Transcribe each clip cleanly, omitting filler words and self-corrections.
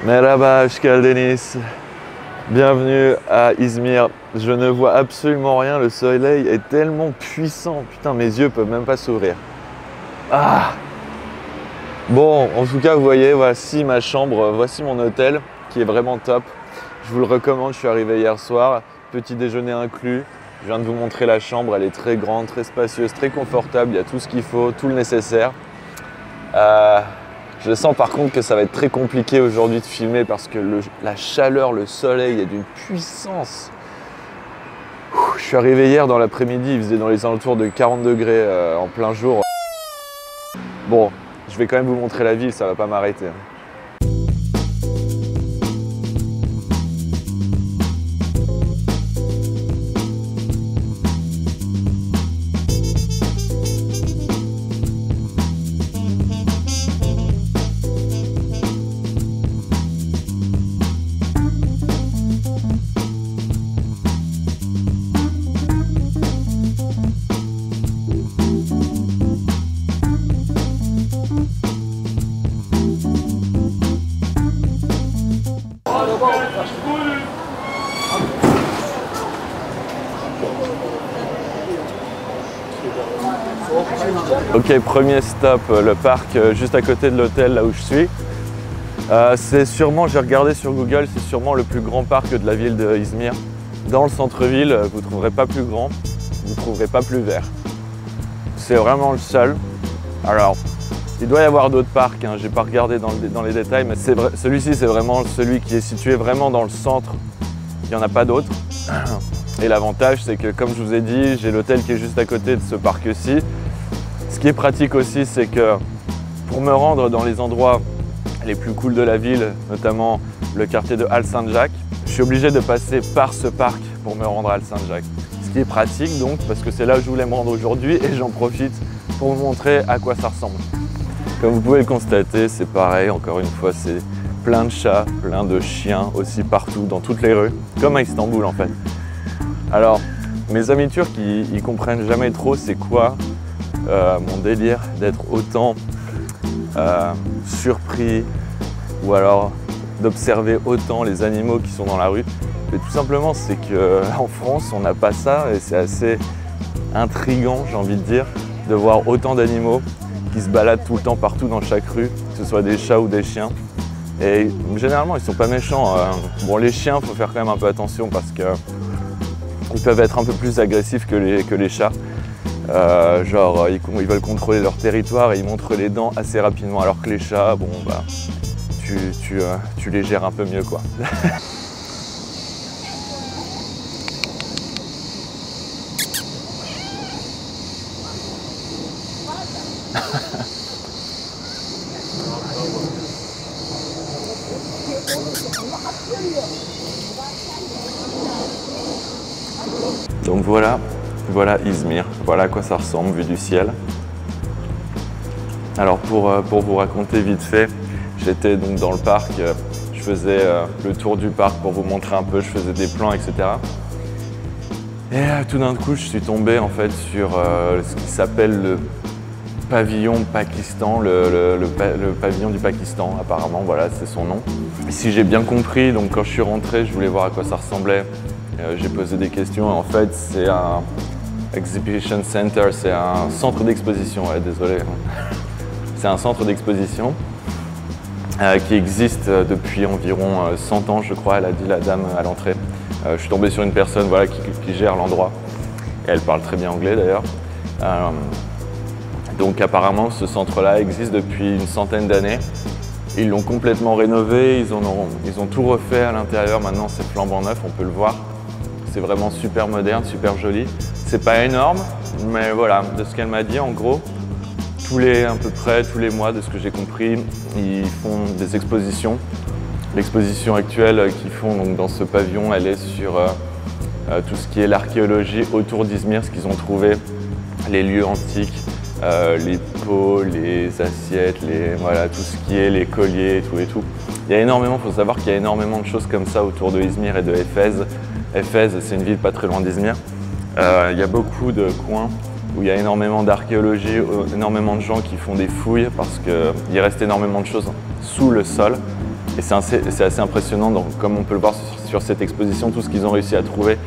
Merhaba, hoş geldiniz. Bienvenue à Izmir. Je ne vois absolument rien, le soleil est tellement puissant. Putain, mes yeux peuvent même pas s'ouvrir. Ah! Bon, en tout cas, vous voyez, voici ma chambre, voici mon hôtel qui est vraiment top. Je vous le recommande, je suis arrivé hier soir, petit déjeuner inclus. Je viens de vous montrer la chambre, elle est très grande, très spacieuse, très confortable, il y a tout ce qu'il faut, tout le nécessaire. Je sens par contre que ça va être très compliqué aujourd'hui de filmer parce que la chaleur, le soleil est d'une puissance. Je suis arrivé hier dans l'après-midi, il faisait dans les alentours de 40 degrés en plein jour. Bon, je vais quand même vous montrer la ville, ça va pas m'arrêter. Ok, premier stop, le parc juste à côté de l'hôtel là où je suis. C'est sûrement, j'ai regardé sur Google, c'est sûrement le plus grand parc de la ville d'Izmir. Dans le centre-ville, vous ne trouverez pas plus grand, vous ne trouverez pas plus vert. C'est vraiment le seul. Alors, il doit y avoir d'autres parcs, hein. J'ai pas regardé dans les détails, mais celui-ci c'est vraiment celui qui est situé vraiment dans le centre. Il n'y en a pas d'autres. Et l'avantage c'est que, comme je vous ai dit, j'ai l'hôtel qui est juste à côté de ce parc-ci. Ce qui est pratique aussi, c'est que pour me rendre dans les endroits les plus cool de la ville, notamment le quartier de Al Sanjak, je suis obligé de passer par ce parc pour me rendre à Al Sanjak. Ce qui est pratique donc, parce que c'est là où je voulais me rendre aujourd'hui et j'en profite pour vous montrer à quoi ça ressemble. Comme vous pouvez le constater, c'est pareil, encore une fois, c'est plein de chats, plein de chiens aussi partout, dans toutes les rues, comme à Istanbul en fait. Alors, mes amis turcs, ils comprennent jamais trop c'est quoi mon délire d'être autant surpris ou alors d'observer autant les animaux qui sont dans la rue. Mais tout simplement, c'est qu'en France, on n'a pas ça et c'est assez intriguant, j'ai envie de dire, de voir autant d'animaux qui se baladent tout le temps partout dans chaque rue, que ce soit des chats ou des chiens. Et généralement, ils sont pas méchants. Bon, les chiens, il faut faire quand même un peu attention parce qu'ils peuvent être un peu plus agressifs que les chats. Genre ils veulent contrôler leur territoire et ils montrent les dents assez rapidement, alors que les chats, bon bah, tu les gères un peu mieux quoi. Donc voilà Izmir, voilà à quoi ça ressemble vu du ciel. Alors pour vous raconter vite fait, j'étais donc dans le parc, je faisais le tour du parc pour vous montrer un peu, je faisais des plans, etc. Et tout d'un coup, je suis tombé en fait sur ce qui s'appelle le pavillon Pakistan, le pavillon du Pakistan apparemment, voilà, c'est son nom. Si j'ai bien compris, donc quand je suis rentré, je voulais voir à quoi ça ressemblait. J'ai posé des questions, en fait c'est un exhibition center, c'est un centre d'exposition, ouais, désolé. C'est un centre d'exposition qui existe depuis environ 100 ans, je crois, elle a dit la dame à l'entrée. Je suis tombé sur une personne voilà, qui gère l'endroit, et elle parle très bien anglais d'ailleurs. Donc apparemment ce centre-là existe depuis une centaine d'années. Ils l'ont complètement rénové, ils ont tout refait à l'intérieur, maintenant c'est flambant neuf, on peut le voir. C'est vraiment super moderne, super joli. C'est pas énorme, mais voilà, de ce qu'elle m'a dit, en gros, à peu près tous les mois, de ce que j'ai compris, ils font des expositions. L'exposition actuelle qu'ils font donc, dans ce pavillon, elle est sur tout ce qui est l'archéologie autour d'Izmir, ce qu'ils ont trouvé, les lieux antiques, les pots, les assiettes, voilà, tout ce qui est les colliers et tout. Il y a énormément, il faut savoir qu'il y a énormément de choses comme ça autour de Izmir et de Éphèse. Éphèse, c'est une ville pas très loin d'Izmir. Il y a beaucoup de coins où il y a énormément d'archéologie, énormément de gens qui font des fouilles parce qu'il reste énormément de choses sous le sol. Et c'est assez impressionnant, donc, comme on peut le voir sur cette exposition, tout ce qu'ils ont réussi à trouver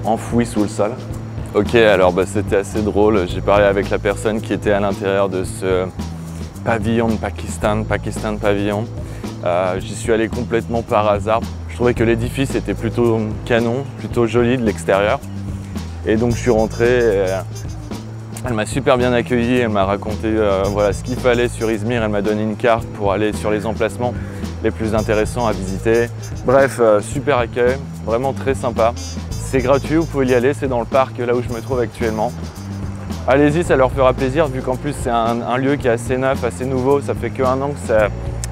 enfoui sous le sol. Ok, alors c'était assez drôle. J'ai parlé avec la personne qui était à l'intérieur de ce pavillon de Pakistan Pavillon. J'y suis allé complètement par hasard. Je trouvais que l'édifice était plutôt canon, plutôt joli de l'extérieur. Et donc je suis rentré, elle m'a super bien accueilli, elle m'a raconté voilà, ce qu'il fallait sur Izmir, elle m'a donné une carte pour aller sur les emplacements les plus intéressants à visiter. Bref, super accueil, vraiment très sympa. C'est gratuit, vous pouvez y aller, c'est dans le parc là où je me trouve actuellement. Allez-y, ça leur fera plaisir vu qu'en plus c'est un lieu qui est assez neuf, assez nouveau, ça fait qu'un an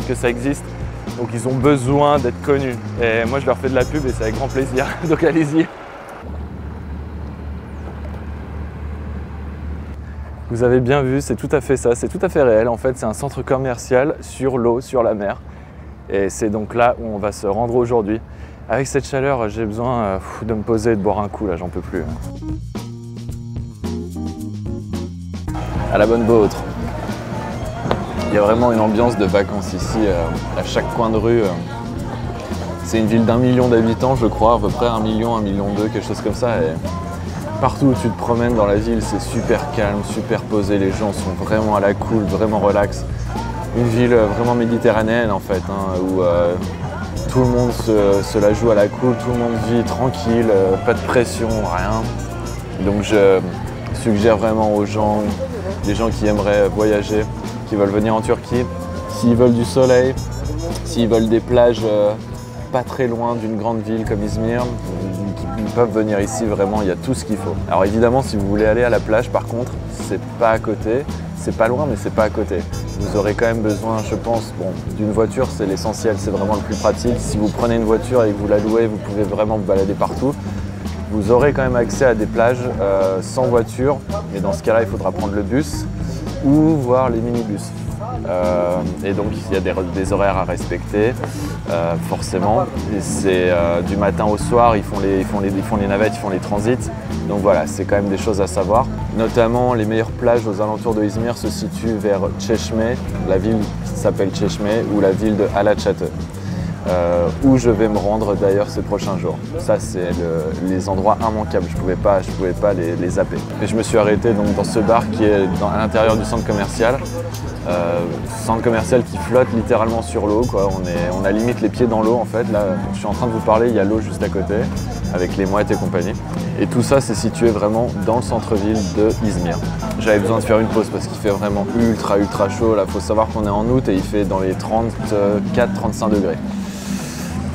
que ça existe. Donc ils ont besoin d'être connus. Et moi je leur fais de la pub et c'est avec grand plaisir, donc allez-y. Vous avez bien vu, c'est tout à fait ça, c'est tout à fait réel. En fait, c'est un centre commercial sur l'eau, sur la mer. Et c'est donc là où on va se rendre aujourd'hui. Avec cette chaleur, j'ai besoin de me poser et de boire un coup, là, j'en peux plus. À la bonne vôtre. Il y a vraiment une ambiance de vacances ici, à chaque coin de rue. C'est une ville d'1 million d'habitants, je crois, à peu près 1 million, 1,2 million, quelque chose comme ça. Et partout où tu te promènes dans la ville, c'est super calme, super posé, les gens sont vraiment à la cool, vraiment relax. Une ville vraiment méditerranéenne en fait, hein, où tout le monde se la joue à la cool, tout le monde vit tranquille, pas de pression, rien. Donc je suggère vraiment aux gens, les gens qui aimeraient voyager, qui veulent venir en Turquie, s'ils veulent du soleil, s'ils veulent des plages pas très loin d'une grande ville comme Izmir, ils peuvent venir ici, vraiment, il y a tout ce qu'il faut. Alors évidemment, si vous voulez aller à la plage, par contre, c'est pas à côté, c'est pas loin, mais c'est pas à côté. Vous aurez quand même besoin, je pense, d'une voiture, c'est l'essentiel, c'est vraiment le plus pratique. Si vous prenez une voiture et que vous la louez, vous pouvez vraiment vous balader partout. Vous aurez quand même accès à des plages sans voiture, et dans ce cas-là, il faudra prendre le bus ou voir les minibus. Et donc il y a des horaires à respecter, forcément. C'est du matin au soir, ils font les navettes, ils font les transits. Donc voilà, c'est quand même des choses à savoir. Notamment, les meilleures plages aux alentours de Izmir se situent vers Çeşme, la ville qui s'appelle Çeşme, ou la ville de Alaçatı, où je vais me rendre d'ailleurs ces prochains jours. Ça, c'est les endroits immanquables, je pouvais pas les zapper. Et je me suis arrêté donc dans ce bar qui est à l'intérieur du centre commercial. Centre commercial qui flotte littéralement sur l'eau, quoi. On a limite les pieds dans l'eau en fait. Là, je suis en train de vous parler, il y a l'eau juste à côté, avec les mouettes et compagnie. Et tout ça, c'est situé vraiment dans le centre-ville de Izmir. J'avais besoin de faire une pause parce qu'il fait vraiment ultra chaud. Là, faut savoir qu'on est en août et il fait dans les 34-35 degrés.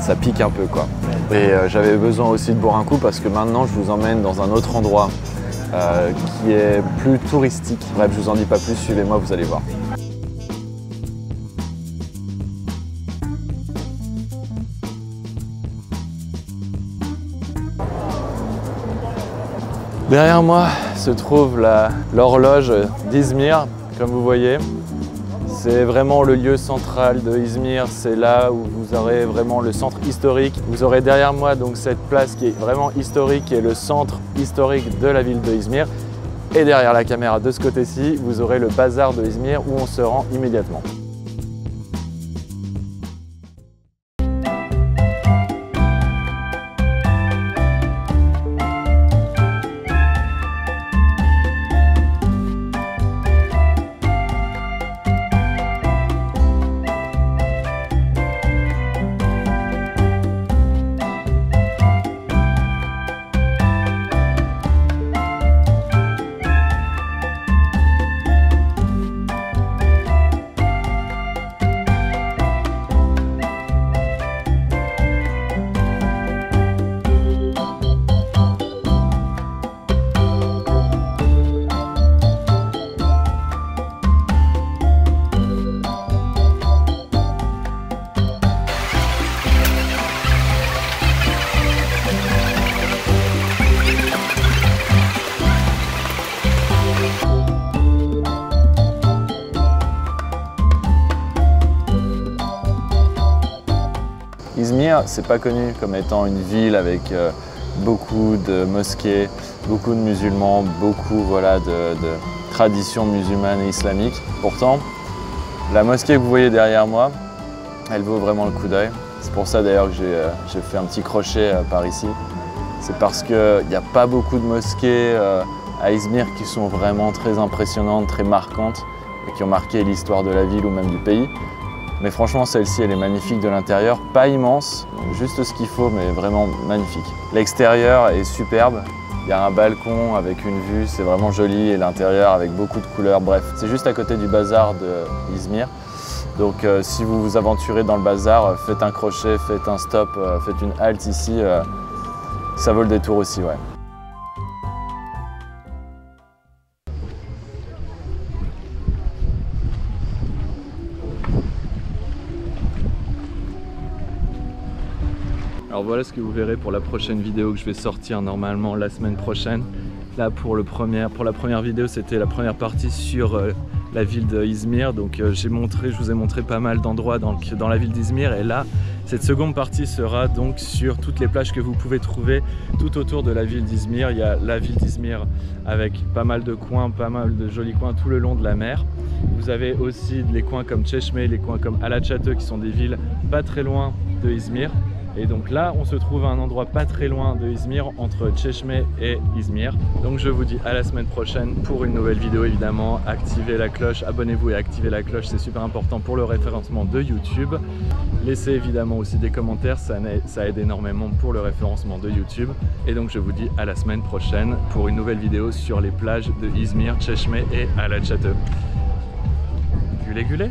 Ça pique un peu, quoi. Et j'avais besoin aussi de boire un coup parce que maintenant, je vous emmène dans un autre endroit qui est plus touristique. Bref, je vous en dis pas plus, suivez-moi, vous allez voir. Derrière moi se trouve l'horloge d'Izmir, comme vous voyez. C'est vraiment le lieu central de Izmir, c'est là où vous aurez vraiment le centre historique. Vous aurez derrière moi donc cette place qui est vraiment historique, qui est le centre historique de la ville de Izmir. Et derrière la caméra de ce côté-ci, vous aurez le bazar de Izmir où on se rend immédiatement. Izmir, c'est pas connu comme étant une ville avec beaucoup de mosquées, beaucoup de musulmans, beaucoup voilà, de traditions musulmanes et islamiques. Pourtant, la mosquée que vous voyez derrière moi, elle vaut vraiment le coup d'œil. C'est pour ça d'ailleurs que j'ai fait un petit crochet par ici. C'est parce qu'il n'y a pas beaucoup de mosquées à Izmir qui sont vraiment très impressionnantes, très marquantes et qui ont marqué l'histoire de la ville ou même du pays. Mais franchement, celle-ci, elle est magnifique de l'intérieur. Pas immense, juste ce qu'il faut, mais vraiment magnifique. L'extérieur est superbe. Il y a un balcon avec une vue, c'est vraiment joli. Et l'intérieur avec beaucoup de couleurs. Bref, c'est juste à côté du bazar d'Izmir. Donc si vous vous aventurez dans le bazar, faites un crochet, faites un stop, faites une halte ici. Ça vaut le détour aussi, ouais. Alors voilà ce que vous verrez pour la prochaine vidéo que je vais sortir normalement la semaine prochaine. Là pour la première vidéo, c'était la première partie sur la ville d'Izmir. Donc je vous ai montré pas mal d'endroits dans la ville d'Izmir. Et là, cette seconde partie sera donc sur toutes les plages que vous pouvez trouver tout autour de la ville d'Izmir. Il y a la ville d'Izmir avec pas mal de coins, pas mal de jolis coins tout le long de la mer. Vous avez aussi les coins comme Çeşme, les coins comme Alaçatı qui sont des villes pas très loin de Izmir. Et donc là, on se trouve à un endroit pas très loin de Izmir, entre Çeşme et Izmir. Donc je vous dis à la semaine prochaine pour une nouvelle vidéo évidemment. Activez la cloche, abonnez-vous et activez la cloche, c'est super important pour le référencement de YouTube. Laissez évidemment aussi des commentaires, ça aide énormément pour le référencement de YouTube. Et donc je vous dis à la semaine prochaine pour une nouvelle vidéo sur les plages de Izmir, Çeşme et Alaçatı. Güle güle.